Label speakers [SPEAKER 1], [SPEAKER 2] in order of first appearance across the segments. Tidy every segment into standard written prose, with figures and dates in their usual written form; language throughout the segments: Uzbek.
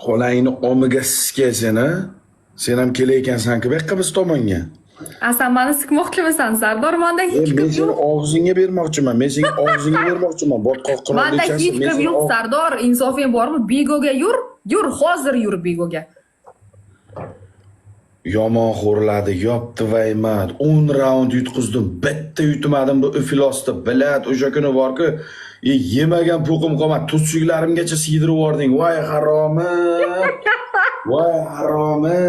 [SPEAKER 1] Xolangni omiga siskasan, ha? Sen ham kelayotgansan-ku bu yoqqa biz tomonga.
[SPEAKER 2] Sen meni sikmoqchimisan, Sardor? Menda hech kim
[SPEAKER 1] Men seni
[SPEAKER 2] yo'q.
[SPEAKER 1] og'zingga bermoqchiman. Men senga og'zingga bermoqchiman. Botqoq
[SPEAKER 2] Menda
[SPEAKER 1] qirolichasi.
[SPEAKER 2] hech kim yo'q, Sardor. Insofing bormi? Bigoga yur. Yur, hozir yur Bigoga.
[SPEAKER 1] Yomon xo'rladi, yopti vayman. 10 raund yutqizdim. Bitta yutmadim bu iflosda. Bilad, o'sha kuni bor-ku, yemagan po'qim qolmadi. Tuzsuklarimgacha siydirib yubording. Voy haromi. Voy haromi.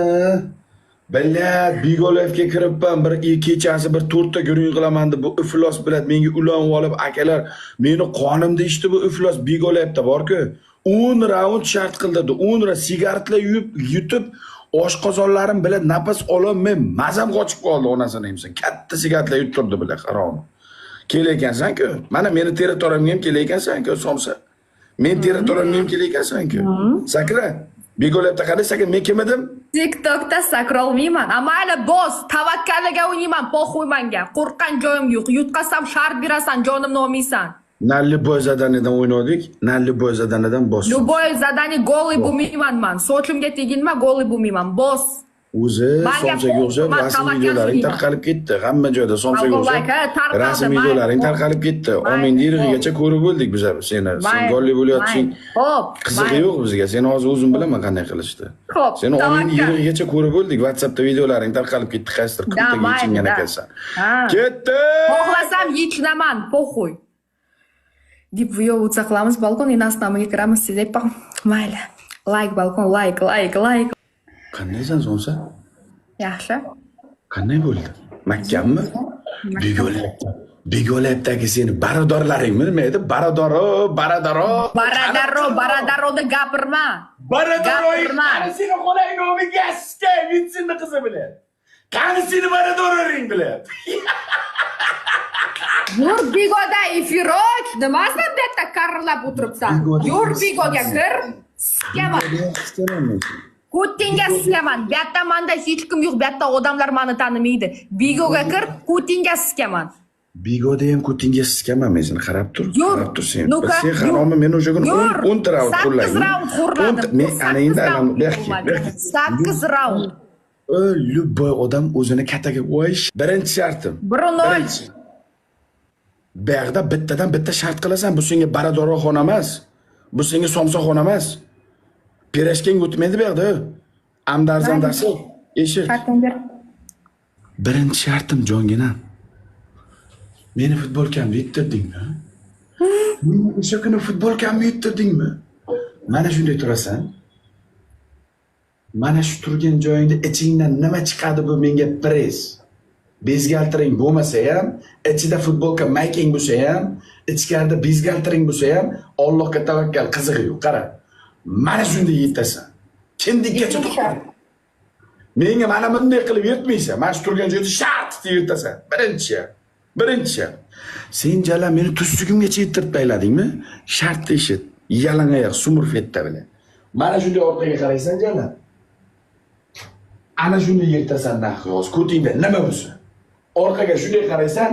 [SPEAKER 1] Bilad, Bigolevga kiribman. Bir kechasi bir 4 ta guruh qilaman deb bu iflos bilad menga ulanib olib, akalar, meni qonimda ichdi bu iflos Bigolevda bor-ku. 10 raund shart qildirdi. 10 ra sigaretlar yutib oshqozonlarim bilan nafas ololmay mazam qochib qoldi onasini emsin. Katta sigaretlar yuttirdi bilan harom. Kelayotgansan-ku. Mana meni territoriyamga ham kelayotgansan-ku, somsa. Men territoriyamga ham kelayotgansan-ku. Sakra. Bigolevda qani sakin, men kim edim?
[SPEAKER 2] TikTokda sakrolmayman. Mayli boss, tavakkaliga o'ynayman, poxuy menga. Qo'rqgan joyim yo'q. Yutqazsam shart berasan, jonimni olmaysan.
[SPEAKER 1] Nalli boy zadanidan o'ynadik. Nalli boy zadanidan boss.
[SPEAKER 2] Любой задание golly bo'lmayman men. Sochimga teginma, golly bo'lmayman. Boss.
[SPEAKER 1] O'zi somsaga o'xshab rasm videolaring tarqalib ketdi. Hamma joyda somsaga o'xshab rasm videolaring tarqalib ketdi. Omin dirig'igacha ko'rib bo'ldik biz seni. Sen golli bo'layotging.
[SPEAKER 2] Hop.
[SPEAKER 1] Qizig'i yo'q bizga. Seni hozir o'zim bilaman qanday qilishdi. Seni omin dirig'igacha ko'rib bo'ldik. WhatsAppda videolaring tarqalib ketdi. Qaysidir kuntaga yechingan ekansan. Ketdi.
[SPEAKER 2] Xohlasam yechinaman, poxuy. Deb video o'tsa qilamiz, balkon inasnamiga kiramiz, sizga mayli. Like balkon, like.
[SPEAKER 1] Qandaysan sonsa?
[SPEAKER 2] Yaxshi.
[SPEAKER 1] Qanday bo'ldi? Makkammi? Bigolevdagi seni baradorlaringmi nima edi?
[SPEAKER 2] Baradaro gapirma.
[SPEAKER 1] Qani seni qo'lang nomiga asga, vitsinni qizi bilan. Qani seni baradorlaring bilan.
[SPEAKER 2] Yur Bigoda efir och, nimasini bu yerda qarillab o'tiribsan? Yur Bigoga kir. Sikaman. Kutinga sikaman. Bu yerda menda hech kim yo'q, bu yerda odamlar meni tanimaydi. Bigoga kir, kutinga sikaman.
[SPEAKER 1] Bigoda ham kutinga sikaman, men seni qarab tur. Qarab tur sen. Sen haromi men o'sha kuni 10 raund qo'lladim.
[SPEAKER 2] 8 raund qo'rladim.
[SPEAKER 1] Men ana endi alam berki.
[SPEAKER 2] 8 raund.
[SPEAKER 1] Любой odam o'zini kataga qo'yish birinchi shartim.
[SPEAKER 2] 1-0.
[SPEAKER 1] Bu yerda bittadan bitta shart qilasan. Bu senga baradorxona emas. Bu senga somsaxona emas. Pirashkang o'tmaydi bu yerda. Amdarzandasi. Eshit. Birinchi shartim jonginam. Meni futbolkamni yuttirdingmi? O'sha kuni futbolkamni yuttirdingmi? Mana shunday turasan. Mana shu turgan joyingda ichingdan nima chiqadi bu menga press. Bezgaltiring bo'lmasa ham, ichida futbolka making bo'lsa ham, ichkarida bezgaltiring bo'lsa ham, Allohga tavakkal, qizig'i yo'q. Qara. Mana shunday yetasan. Kindikkacha to'xtab. Menga mana bunday qilib yetmaysan. Mana shu turgan joyda shart deb yetasan. Birinchi. Sen jala meni tuzsugimgacha yetirib bayladingmi? Shart eshit. Yalang oyoq sumur fetta bilan. Mana shunday orqaga qaraysan jala. Ana shunday yetasan naxyos. Ko'tingda nima bo'lsa. Orqaga shunday qaraysan,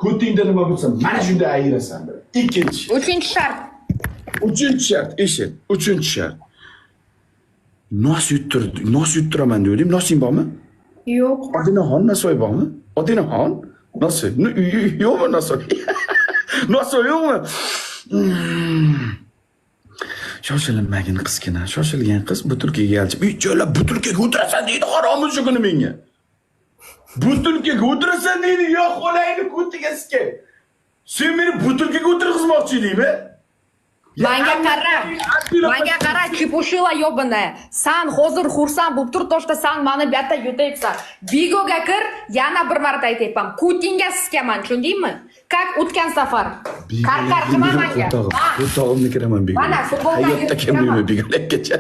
[SPEAKER 1] ko'tingda nima bo'lsa, mana shunday ayirasan. Ikkinchi. Uchinchi shart, eshit. Uchinchi shart. Nos yuttiraman dedim. Nosing bormi?
[SPEAKER 2] Yo'q.
[SPEAKER 1] Odinaxon nasoy bormi? Odinaxon? Nasoy. Yo'qmi nasoy? Nasoy yo'qmi? Shoshilmagin qizgina. Shoshilgan qiz butulkaga galchib, "Uy joylab butulkaga o'tirasan" deydi harom shu kuni menga. Butulkaga o'tirasan deydi, yo qo'layni ko'tiga sikay. Sen meni butulkaga o'tirg'izmoqchi edingmi?
[SPEAKER 2] Manga qara, chipushila yobana. San hozir xursand bo'lib tur, toshda san meni bu yerda yutayapsan. Bigoga kir, yana bir marta aytayapman. Kutinga sikaman, tushundingmi? Kak o'tgan safar. Qarqar qilma menga.
[SPEAKER 1] O'rtog'imni kiraman Bigo.
[SPEAKER 2] Mana futbolga
[SPEAKER 1] hayotda kelmayman Bigolargacha.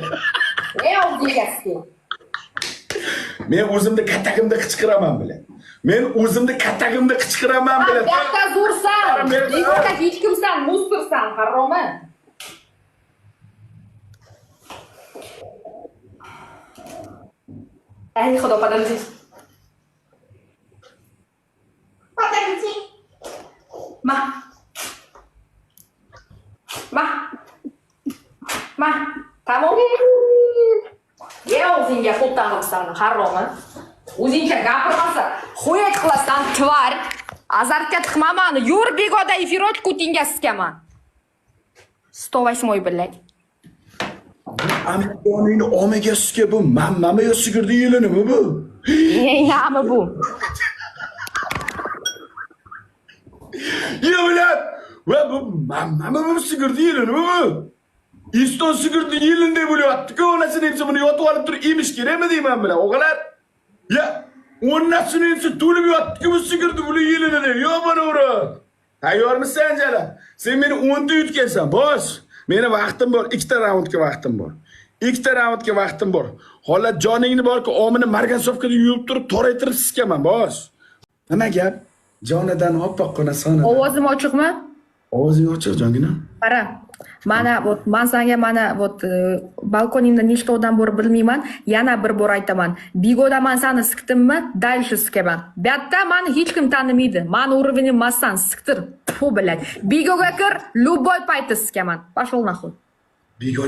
[SPEAKER 2] O'ziga sikay.
[SPEAKER 1] Men o'zimni katagimda qichqiraman bilan. Men o'zimni katagimda qichqiraman bilan.
[SPEAKER 2] Katta zo'rsan. Bigoga hech kimsan, mustirsan, haromi. Ay, xudo подожди. Подожди. Ma. Tamam. o'zingga xuddan qilibsan, haromi. O'zingcha gapirmasa, xo'yat qilasan, tvar. Azartga tiqmaman, yur begoda efir och, kutingga siskaman. 108 bilak.
[SPEAKER 1] Amazonini omaga suska bu mammami yo sigirdi yilinimi bu?
[SPEAKER 2] Yami bu.
[SPEAKER 1] Ya bilan, va bu mammami bu sigirdi yilinimi bu? İston sigirdi yilinde bo'lyapti-ku, onasini hepsi buni yotib olib turib emish kerakmi deyman bilan, o'g'lar. Ya, onasini hepsi to'lib yotdi-ku bu sigirdi buni yilini. Yo buni ura. Tayyormisan jala? Sen meni 10 ta yutgansan, bosh. Meni vaqtim bor, 2 ta raundga vaqtim bor. 2 ta raundga vaqtim bor. Holat joningni borki, omini margansovkada yuvib turib, toraytirib siskaman, bosh. Nima gap? Jonadan oppoqqina soni.
[SPEAKER 2] Ovozim ochiqmi?
[SPEAKER 1] Ovozing ochiq, jongina.
[SPEAKER 2] Qara. Mana vot men senga mana vot balkonimda nechta odam bor bilmayman. Yana bir bor aytaman. Bigoda men seni sikdimmi? Dальше sikaman. Bu yerda meni hech kim tanimaydi. Meni уровнем massan siktir. Fu bilad. Bigoga kir, любой paytda sikaman. Пошел нахуй.
[SPEAKER 1] Bigo